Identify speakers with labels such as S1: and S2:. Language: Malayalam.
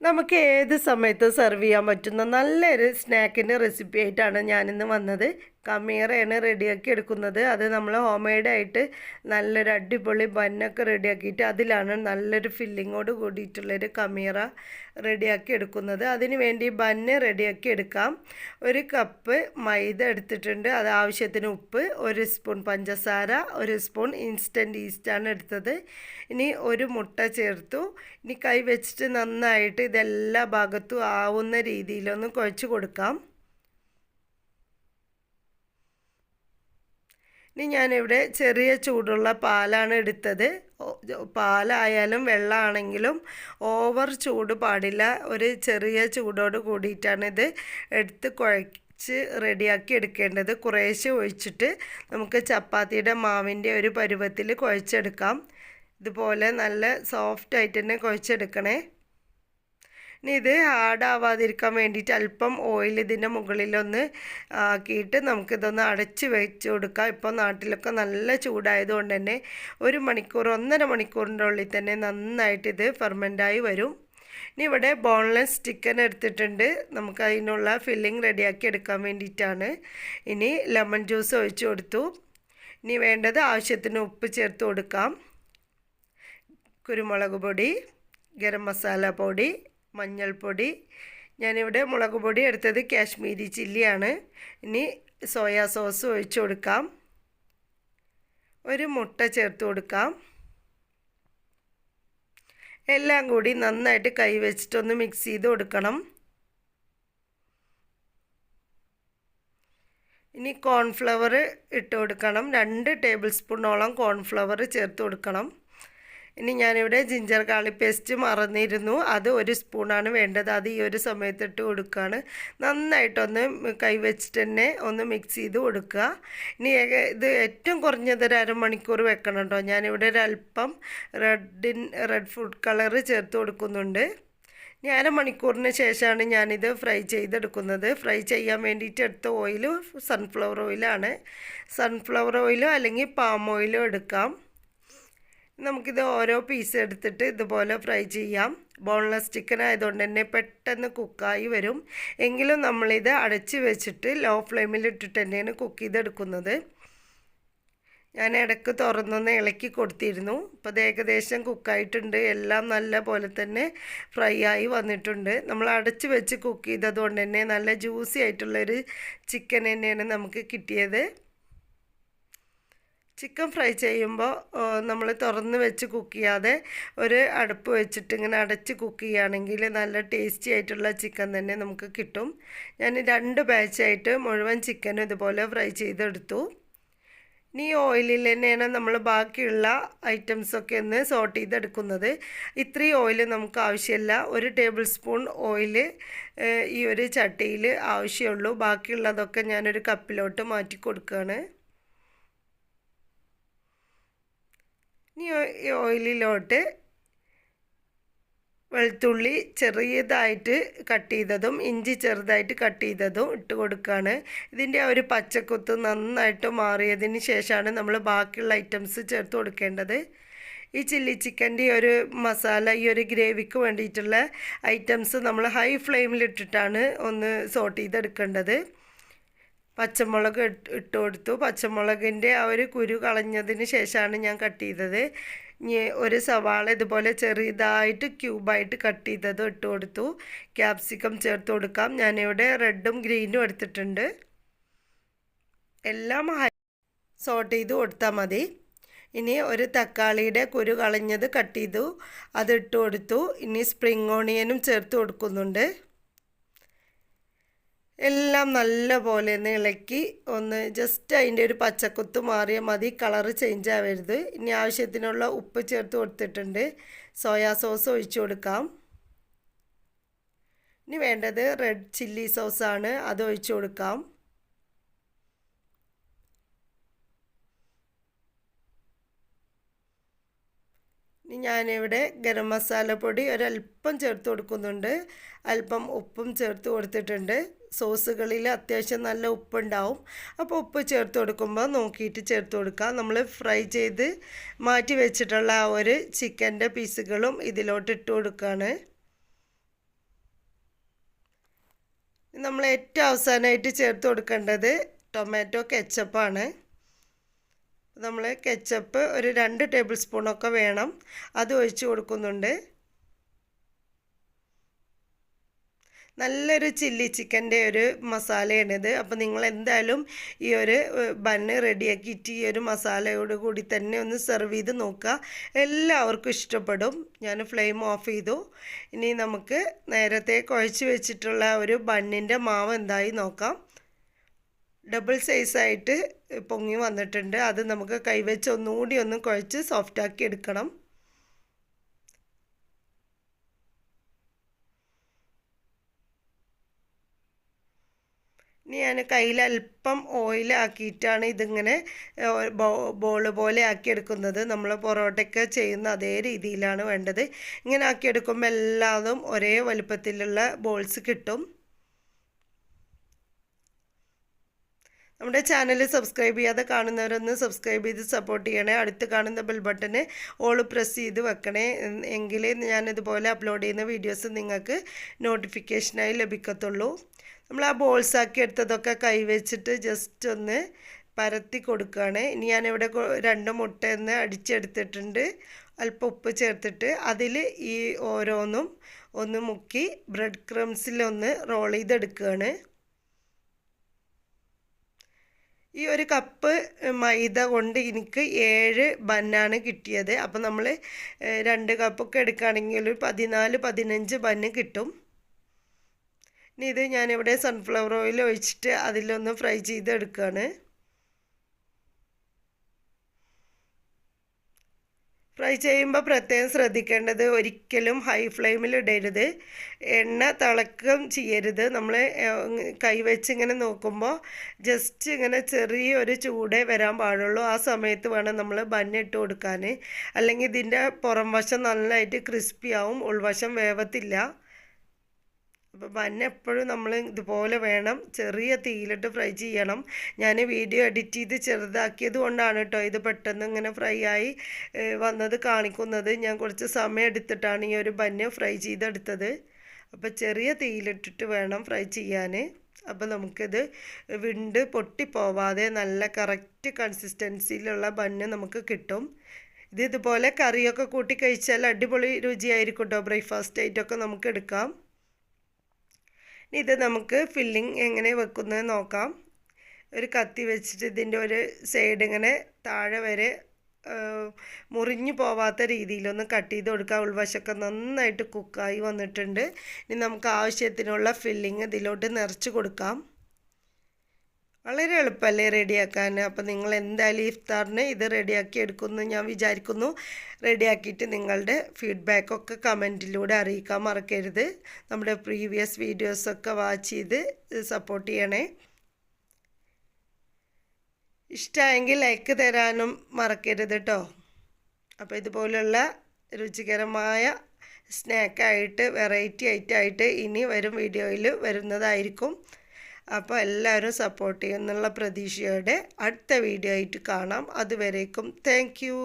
S1: നമുക്ക് ഏത് സമയത്തും സെർവ് ചെയ്യാൻ പറ്റുന്ന നല്ലൊരു സ്നാക്കിൻ്റെ റെസിപ്പി ആയിട്ടാണ് ഞാനിന്ന് വന്നത്. കമീറയാണ് റെഡിയാക്കി എടുക്കുന്നത്. അത് നമ്മൾ ഹോം മെയ്ഡായിട്ട് നല്ലൊരു അടിപൊളി ബന്നൊക്കെ റെഡിയാക്കിയിട്ട് അതിലാണ് നല്ലൊരു ഫില്ലിങ്ങോട് കൂടിയിട്ടുള്ളൊരു കമീറ റെഡിയാക്കി എടുക്കുന്നത്. അതിന് വേണ്ടി ബന്ന് റെഡിയാക്കി എടുക്കാം. 1 കപ്പ് മൈദ എടുത്തിട്ടുണ്ട്, അത് ആവശ്യത്തിന് ഉപ്പ്, 1 സ്പൂൺ പഞ്ചസാര, 1 സ്പൂൺ ഇൻസ്റ്റൻറ്റ് ഈസ്റ്റാണ് എടുത്തത്. ഇനി 1 മുട്ട ചേർത്തു. ഇനി കൈ വെച്ചിട്ട് നന്നായിട്ട് ഇതെല്ലാ ഭാഗത്തും ആവുന്ന രീതിയിലൊന്ന് കുഴച്ച് കൊടുക്കാം. ഇനി ഞാനിവിടെ ചെറിയ ചൂടുള്ള പാലാണ് എടുത്തത്. പാലായാലും വെള്ളമാണെങ്കിലും ഓവർ ചൂട് പാടില്ല. ഒരു ചെറിയ ചൂടോട് കൂടിയിട്ടാണ് ഇത് എടുത്ത് കുഴച്ച് റെഡിയാക്കി എടുക്കേണ്ടത്. കുറേശ്ശെ ഒഴിച്ചിട്ട് നമുക്ക് ചപ്പാത്തിയുടെ മാവിൻ്റെ ഒരു പരുവത്തിൽ കുഴച്ചെടുക്കാം. ഇതുപോലെ നല്ല സോഫ്റ്റായിട്ട് തന്നെ കുഴച്ചെടുക്കണേ. ഇനി ഇത് ഹാർഡാവാതിരിക്കാൻ വേണ്ടിയിട്ട് അല്പം ഓയിൽ ഇതിൻ്റെ മുകളിലൊന്ന് ആക്കിയിട്ട് നമുക്കിതൊന്ന് അടച്ച് വെച്ച് കൊടുക്കാം. ഇപ്പോൾ നാട്ടിലൊക്കെ നല്ല ചൂടായതുകൊണ്ട് തന്നെ 1 മണിക്കൂർ 1.5 മണിക്കൂറിൻ്റെ ഉള്ളിൽ തന്നെ നന്നായിട്ട് ഇത് ഫെർമെൻ്റായി വരും. ഇനി ഇവിടെ ബോൺലെസ് ചിക്കൻ എടുത്തിട്ടുണ്ട്. നമുക്ക് അതിനുള്ള ഫില്ലിംഗ് റെഡിയാക്കി എടുക്കാൻ വേണ്ടിയിട്ടാണ്. ഇനി ലെമൺ ജ്യൂസ് ഒഴിച്ച് കൊടുത്തു. ഇനി വേണ്ടത് ആവശ്യത്തിന് ഉപ്പ് ചേർത്ത് കൊടുക്കാം. കുരുമുളക് പൊടി, ഗരം മസാല പൊടി, മഞ്ഞൾപ്പൊടി. ഞാനിവിടെ മുളക് പൊടി എടുത്തത് കാശ്മീരി ചില്ലിയാണ്. ഇനി സോയാ സോസ് ഒഴിച്ച് കൊടുക്കാം. 1 മുട്ട ചേർത്ത് കൊടുക്കാം. എല്ലാം കൂടി നന്നായിട്ട് കൈ വെച്ചിട്ടൊന്ന് മിക്സ് ചെയ്ത് കൊടുക്കണം. ഇനി കോൺഫ്ലവർ ഇട്ട് കൊടുക്കണം. 2 ടേബിൾ സ്പൂണോളം കോൺഫ്ലവർ ചേർത്ത് കൊടുക്കണം. ഇനി ഞാനിവിടെ ജിഞ്ചർ ഗാർലിക് പേസ്റ്റ് മറന്നിരുന്നു, അത് 1 സ്പൂണാണ് വേണ്ടത്. അത് ഈ ഒരു സമയത്ത് ഇട്ട് കൊടുക്കുകയാണ്. നന്നായിട്ടൊന്ന് കൈ വെച്ചിട്ട് തന്നെ ഒന്ന് മിക്സ് ചെയ്ത് കൊടുക്കുക. ഇനി ഇത് ഏറ്റവും കുറഞ്ഞത് 1/2 മണിക്കൂർ വെക്കണം കേട്ടോ. ഞാനിവിടെ ഒരല്പം റെഡ് ഫുഡ് കളർ ചേർത്ത് കൊടുക്കുന്നുണ്ട്. ഇനി 1/2 മണിക്കൂറിന് ശേഷമാണ് ഞാനിത് ഫ്രൈ ചെയ്തെടുക്കുന്നത്. ഫ്രൈ ചെയ്യാൻ വേണ്ടിയിട്ട് എടുത്ത ഓയിൽ സൺഫ്ലവർ ഓയിലാണ്. സൺഫ്ലവർ ഓയിലോ അല്ലെങ്കിൽ പാം ഓയിലോ എടുക്കാം. നമുക്കിത് ഓരോ പീസ് എടുത്തിട്ട് ഇതുപോലെ ഫ്രൈ ചെയ്യാം. ബോൺലെസ് ചിക്കൻ ആയതുകൊണ്ട് തന്നെ പെട്ടെന്ന് കുക്കായി വരും. എങ്കിലും നമ്മളിത് അടച്ച് വെച്ചിട്ട് ലോ ഫ്ലെയിമിൽ ഇട്ടിട്ട് തന്നെയാണ് കുക്ക് ചെയ്തെടുക്കുന്നത്. ഞാൻ ഇടയ്ക്ക് തുറന്നൊന്ന് ഇളക്കി കൊടുത്തിരുന്നു. അപ്പോൾ അത് ഏകദേശം കുക്കായിട്ടുണ്ട്. എല്ലാം നല്ല പോലെ തന്നെ ഫ്രൈ ആയി വന്നിട്ടുണ്ട്. നമ്മൾ അടച്ച് വെച്ച് കുക്ക് ചെയ്തതുകൊണ്ട് തന്നെ നല്ല ജ്യൂസി ആയിട്ടുള്ളൊരു ചിക്കൻ തന്നെയാണ് നമുക്ക് കിട്ടിയത്. ചിക്കൻ ഫ്രൈ ചെയ്യുമ്പോൾ നമ്മൾ തുറന്ന് വെച്ച് കുക്ക് ചെയ്യാതെ ഒരു അടുപ്പ് വെച്ചിട്ട് ഇങ്ങനെ അടച്ച് കുക്ക് ചെയ്യുകയാണെങ്കിൽ നല്ല ടേസ്റ്റി ആയിട്ടുള്ള ചിക്കൻ തന്നെ നമുക്ക് കിട്ടും. ഞാൻ 2 ബാച്ചായിട്ട് മുഴുവൻ ചിക്കനും ഇതുപോലെ ഫ്രൈ ചെയ്തെടുത്തു. ഇനി ഓയിലിൽ തന്നെയാണ് നമ്മൾ ബാക്കിയുള്ള ഐറ്റംസൊക്കെ ഒന്ന് സോട്ട് ചെയ്തെടുക്കുന്നത്. ഇത്രയും ഓയിൽ നമുക്ക് ആവശ്യമില്ല. 1 ടേബിൾ സ്പൂൺ ഓയിൽ ഈ ഒരു ചട്ടിയിൽ ആവശ്യമുള്ളൂ. ബാക്കിയുള്ളതൊക്കെ ഞാനൊരു കപ്പിലോട്ട് മാറ്റി കൊടുക്കുകയാണ്. ഇനി ഈ ഓയിലിലോട്ട് വെളുത്തുള്ളി ചെറിയതായിട്ട് കട്ട് ചെയ്തതും ഇഞ്ചി ചെറുതായിട്ട് കട്ട് ചെയ്തതും ഇട്ട് കൊടുക്കുകയാണ്. ഇതിൻ്റെ ഒരു പച്ചക്കുത്ത് നന്നായിട്ട് മാറിയതിന് ശേഷമാണ് നമ്മൾ ബാക്കിയുള്ള ഐറ്റംസ് ചേർത്ത് കൊടുക്കേണ്ടത്. ഈ ചില്ലി ചിക്കൻ്റെ ഒരു മസാല, ഈ ഒരു ഗ്രേവിക്ക് വേണ്ടിയിട്ടുള്ള ഐറ്റംസ് നമ്മൾ ഹൈ ഫ്ലെയിമിലിട്ടിട്ടാണ് ഒന്ന് സോട്ട് ചെയ്തെടുക്കേണ്ടത്. പച്ചമുളക് ഇട്ട് കൊടുത്തു. പച്ചമുളകിൻ്റെ ആ ഒരു കുരു കളഞ്ഞതിന് ശേഷമാണ് ഞാൻ കട്ട് ചെയ്തത്. ഇനി 1 സവാള ഇതുപോലെ ചെറുതായിട്ട് ക്യൂബായിട്ട് കട്ട് ചെയ്തതും ഇട്ട് കൊടുത്തു. ക്യാപ്സിക്കം ചേർത്ത് കൊടുക്കാം. ഞാനിവിടെ റെഡും ഗ്രീനും എടുത്തിട്ടുണ്ട്. എല്ലാം സോട്ട് ചെയ്ത് കൊടുത്താൽ മതി. ഇനി 1 തക്കാളിയുടെ കുരു കളഞ്ഞത് കട്ട് ചെയ്തു, അതിട്ട് കൊടുത്തു. ഇനി സ്പ്രിംഗ് ഓണിയനും ചേർത്ത് കൊടുക്കുന്നുണ്ട്. എല്ലാം നല്ല പോലെ ഒന്ന് ഇളക്കി ഒന്ന് ജസ്റ്റ് അതിൻ്റെ ഒരു പച്ചക്കുത്ത് മാറിയാൽ മതി. കളറ് ചേഞ്ച് ആവരുത്. ഇനി ആവശ്യത്തിനുള്ള ഉപ്പ് ചേർത്ത് കൊടുത്തിട്ടുണ്ട്. സോയാ സോസ് ഒഴിച്ചു കൊടുക്കാം. ഇനി വേണ്ടത് റെഡ് ചില്ലി സോസാണ്, അത് ഒഴിച്ചു കൊടുക്കാം. ഇനി ഞാനിവിടെ ഗരം മസാല പൊടി ഒരല്പം ചേർത്ത് കൊടുക്കുന്നുണ്ട്. അല്പം ഉപ്പും ചേർത്ത് കൊടുത്തിട്ടുണ്ട്. സോസുകളിൽ അത്യാവശ്യം നല്ല ഉപ്പുണ്ടാവും. അപ്പോൾ ഉപ്പ് ചേർത്ത് കൊടുക്കുമ്പോൾ നോക്കിയിട്ട് ചേർത്ത് കൊടുക്കുക. നമ്മൾ ഫ്രൈ ചെയ്ത് മാറ്റി വെച്ചിട്ടുള്ള ആ ഒരു ചിക്കൻ്റെ പീസുകളും ഇതിലോട്ട് ഇട്ട് കൊടുക്കുകയാണ്. നമ്മൾ ഏറ്റവും അവസാനമായിട്ട് ചേർത്ത് കൊടുക്കേണ്ടത് ടൊമാറ്റോ കെച്ചപ്പാണ്. നമ്മൾ കെച്ചപ്പ് ഒരു 2 ടേബിൾ സ്പൂണൊക്കെ വേണം, അത് ഒഴിച്ച് കൊടുക്കുന്നുണ്ട്. നല്ലൊരു ചില്ലി ചിക്കൻ്റെ ഒരു മസാലയാണിത്. അപ്പോൾ നിങ്ങൾ എന്തായാലും ഈ ഒരു ബണ്ണ് റെഡിയാക്കിയിട്ട് ഈ ഒരു മസാലയോട് കൂടി തന്നെ ഒന്ന് സെർവ് ചെയ്ത് നോക്കുക, എല്ലാവർക്കും ഇഷ്ടപ്പെടും. ഞാൻ ഫ്ലെയിം ഓഫ് ചെയ്തു. ഇനി നമുക്ക് നേരത്തെ കുഴച്ച് വെച്ചിട്ടുള്ള ഒരു ബണ്ണിൻ്റെ മാവ് എന്തായി നോക്കാം. ഡബിൾ സൈസായിട്ട് പൊങ്ങി വന്നിട്ടുണ്ട്. അത് നമുക്ക് കൈവച്ച് ഒന്നുകൂടി ഒന്ന് കുഴച്ച് സോഫ്റ്റാക്കി എടുക്കണം. ഇനി ഞാൻ കയ്യിൽ അല്പം ഓയിലാക്കിയിട്ടാണ് ഇതിങ്ങനെ ബോൾ പോലെ ആക്കിയെടുക്കുന്നത്. നമ്മൾ പൊറോട്ടയൊക്കെ ചെയ്യുന്ന അതേ രീതിയിലാണ് വേണ്ടത്. ഇങ്ങനെ ആക്കിയെടുക്കുമ്പോൾ എല്ലാതും ഒരേ വലുപ്പത്തിലുള്ള ബോൾസ് കിട്ടും. നമ്മുടെ ചാനൽ സബ്സ്ക്രൈബ് ചെയ്യാതെ കാണുന്നവരൊന്ന് സബ്സ്ക്രൈബ് ചെയ്ത് സപ്പോർട്ട് ചെയ്യണേ. അടുത്ത് കാണുന്ന ബെൽ ബട്ടന് ഓൾ പ്രസ് ചെയ്ത് വെക്കണേ, എങ്കിലേ ഞാനിതുപോലെ അപ്ലോഡ് ചെയ്യുന്ന വീഡിയോസ് നിങ്ങൾക്ക് നോട്ടിഫിക്കേഷനായി ലഭിക്കത്തുള്ളൂ. നമ്മൾ ആ ബോൾസ് ആക്കി എടുത്തതൊക്കെ കൈവച്ചിട്ട് ജസ്റ്റ് ഒന്ന് പരത്തി കൊടുക്കുകയാണ്. ഇനി ഞാനിവിടെ 2 മുട്ടയൊന്ന് അടിച്ചെടുത്തിട്ടുണ്ട്. അല്പം ഉപ്പ് ചേർത്തിട്ട് അതിൽ ഈ ഓരോന്നും ഒന്ന് മുക്കി ബ്രെഡ് ക്രംസിലൊന്ന് റോൾ ചെയ്തെടുക്കുകയാണ്. ഈ ഒരു കപ്പ് മൈദ കൊണ്ട് എനിക്ക് 7 ബന്നാണ് കിട്ടിയത്. അപ്പോൾ നമ്മൾ 2 കപ്പൊക്കെ എടുക്കുകയാണെങ്കിൽ ഒരു 14-15 ബന്ന് കിട്ടും. ഇനി ഇത് ഞാനിവിടെ സൺഫ്ലവർ ഓയിൽ ഒഴിച്ചിട്ട് അതിലൊന്ന് ഫ്രൈ ചെയ്തെടുക്കുകയാണ്. ഫ്രൈ ചെയ്യുമ്പോൾ പ്രത്യേകം ശ്രദ്ധിക്കേണ്ടത് ഒരിക്കലും ഹൈ ഫ്ലെയിമിൽ ഇടരുത്, എണ്ണ തിളക്കം ചെയ്യരുത്. നമ്മൾ കൈവച്ച് ഇങ്ങനെ നോക്കുമ്പോൾ ജസ്റ്റ് ഇങ്ങനെ ചെറിയൊരു ചൂടേ വരാൻ പാടുള്ളൂ. ആ സമയത്ത് വേണം നമ്മൾ ബന്നിട്ട് കൊടുക്കാൻ, അല്ലെങ്കിൽ ഇതിൻ്റെ പുറം വശം നന്നായിട്ട് ക്രിസ്പി ആവും, ഉൾവശം വേവത്തില്ല. അപ്പോൾ ബന്ന് എപ്പോഴും നമ്മൾ ഇതുപോലെ വേണം ചെറിയ തീയിലിട്ട് ഫ്രൈ ചെയ്യണം. ഞാൻ വീഡിയോ എഡിറ്റ് ചെയ്ത് ചെറുതാക്കിയത് കൊണ്ടാണ് കേട്ടോ ഇത് പെട്ടെന്ന് ഇങ്ങനെ ഫ്രൈ ആയി വന്നത് കാണിക്കുന്നത്. ഞാൻ കുറച്ച് സമയം എടുത്തിട്ടാണ് ഈ ഒരു ബന്ന് ഫ്രൈ ചെയ്തെടുത്തത്. അപ്പോൾ ചെറിയ തീയിലിട്ടിട്ട് വേണം ഫ്രൈ ചെയ്യാൻ. അപ്പോൾ നമുക്കിത് വിണ്ട് പൊട്ടിപ്പോവാതെ നല്ല കറക്റ്റ് കൺസിസ്റ്റൻസിയിലുള്ള ബന്ന് നമുക്ക് കിട്ടും. ഇതുപോലെ കറിയൊക്കെ കൂട്ടി കഴിച്ചാൽ അടിപൊളി രുചിയായിരിക്കും കേട്ടോ. ബ്രേക്ക്ഫാസ്റ്റ് ആയിട്ടൊക്കെ നമുക്ക് എടുക്കാം. ഇത് നമുക്ക് ഫില്ലിങ് എങ്ങനെ വെക്കുന്നത് നോക്കാം. ഒരു കത്തി വെച്ചിട്ട് ഇതിൻ്റെ ഒരു സൈഡ് ഇങ്ങനെ താഴെ വരെ മുറിഞ്ഞു പോവാത്ത രീതിയിലൊന്ന് കട്ട് ചെയ്ത് കൊടുക്കുക. ഉൾവശമൊക്കെ നന്നായിട്ട് കുക്കായി വന്നിട്ടുണ്ട്. ഇനി നമുക്ക് ആവശ്യത്തിനുള്ള ഫില്ലിങ് ഇതിലോട്ട് നിറച്ച് കൊടുക്കാം. വളരെ എളുപ്പമല്ലേ റെഡിയാക്കാൻ. അപ്പോൾ നിങ്ങൾ എന്തായാലും ഇഫ്താറിന് ഇത് റെഡിയാക്കി എടുക്കുമെന്ന് ഞാൻ വിചാരിക്കുന്നു. റെഡിയാക്കിയിട്ട് നിങ്ങളുടെ ഫീഡ്ബാക്കൊക്കെ കമൻറ്റിലൂടെ അറിയിക്കാൻ മറക്കരുത്. നമ്മുടെ പ്രീവിയസ് വീഡിയോസൊക്കെ വാച്ച് ചെയ്ത് സപ്പോർട്ട് ചെയ്യണേ. ഇഷ്ടമായെങ്കിൽ ലൈക്ക് തരാനും മറക്കരുത് കേട്ടോ. അപ്പോൾ ഇതുപോലുള്ള രുചികരമായ സ്നാക്കായിട്ട് വെറൈറ്റി ഐറ്റമായിട്ട് ഇനി വരും വീഡിയോയിൽ വരുന്നതായിരിക്കും. അപ്പോൾ എല്ലാവരും സപ്പോർട്ട് ചെയ്യുമെന്നുള്ള പ്രതീക്ഷയോടെ അടുത്ത വീഡിയോ ആയിട്ട് കാണാം. അതുവരേക്കും താങ്ക് യു.